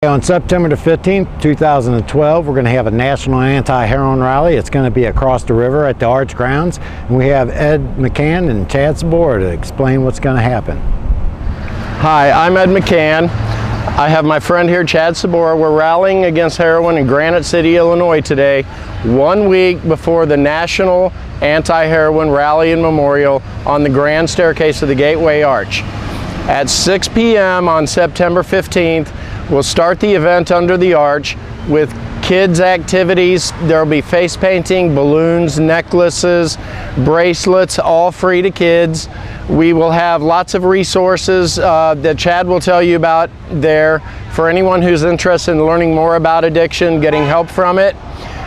on September the 15th, 2012, we're going to have a national anti-heroin rally. It's going to be across the river at the Arch grounds. And we have Ed McCann and Chad Sabora to explain what's going to happen. Hi, I'm Ed McCann. I have my friend here, Chad Sabora. We're rallying against heroin in Granite City, Illinois today, 1 week before the National Anti-Heroin Rally and Memorial on the grand staircase of the Gateway Arch. At 6 p.m. on September 15th, we'll start the event under the arch with kids' activities. There'll be face painting, balloons, necklaces, bracelets, all free to kids. We will have lots of resources that Chad will tell you about there for anyone who's interested in learning more about addiction, getting help from it.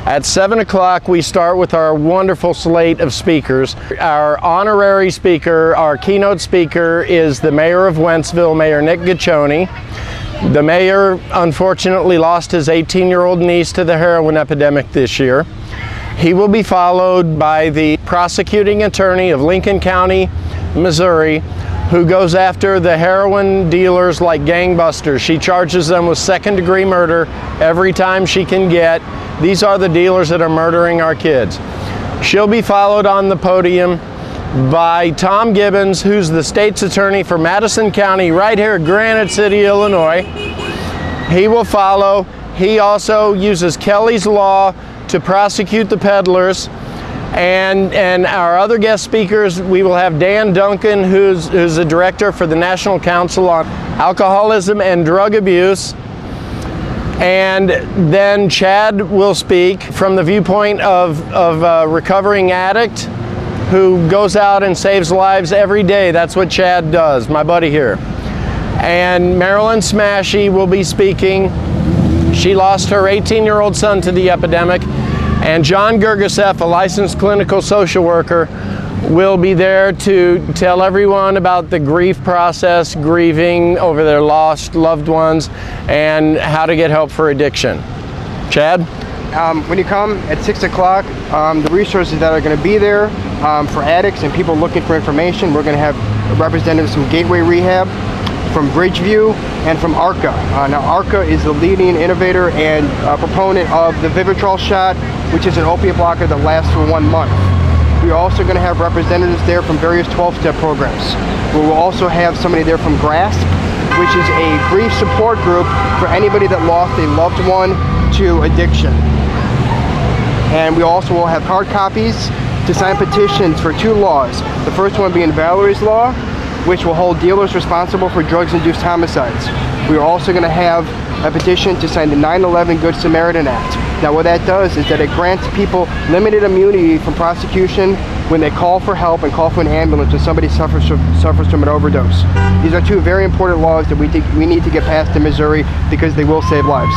At 7 o'clock, we start with our wonderful slate of speakers. Our honorary speaker, our keynote speaker, is the mayor of Wentzville, Mayor Nick Guccione. The mayor unfortunately lost his 18-year-old niece to the heroin epidemic this year. He will be followed by the prosecuting attorney of Lincoln County, Missouri, who goes after the heroin dealers like gangbusters. She charges them with second-degree murder every time she can get. These are the dealers that are murdering our kids. She'll be followed on the podium by Tom Gibbons, who's the state's attorney for Madison County, right here in Granite City, Illinois. He will follow. He also uses Kelly's Law to prosecute the peddlers. And our other guest speakers, we will have Duncan, who's the director for the National Council on Alcoholism and Drug Abuse. And then Chad will speak from the viewpoint of a recovering addict who goes out and saves lives every day. That's what Chad does, my buddy here. And Marilyn Smashey will be speaking. She lost her 18-year-old son to the epidemic. And Gergeceff, a licensed clinical social worker, will be there to tell everyone about the grief process, grieving over their lost loved ones, and how to get help for addiction. Chad? When you come at 6 o'clock, the resources that are going to be there for addicts and people looking for information, we're going to have representatives from Gateway Rehab, from Bridgeview, and from ARCA. Now ARCA is the leading innovator and proponent of the Vivitrol shot, which is an opiate blocker that lasts for 1 month. We're also going to have representatives there from various 12-step programs. We will also have somebody there from GRASP, which is a grief support group for anybody that lost a loved one to addiction. And we also will have hard copies to sign petitions for 2 laws. The first one being Valerie's Law, which will hold dealers responsible for drugs-induced homicides. We are also going to have a petition to sign the 9/11 Good Samaritan Act. Now what that does is that it grants people limited immunity from prosecution when they call for help and call for an ambulance when somebody suffers from an overdose. These are 2 very important laws that we need to get passed in Missouri because they will save lives.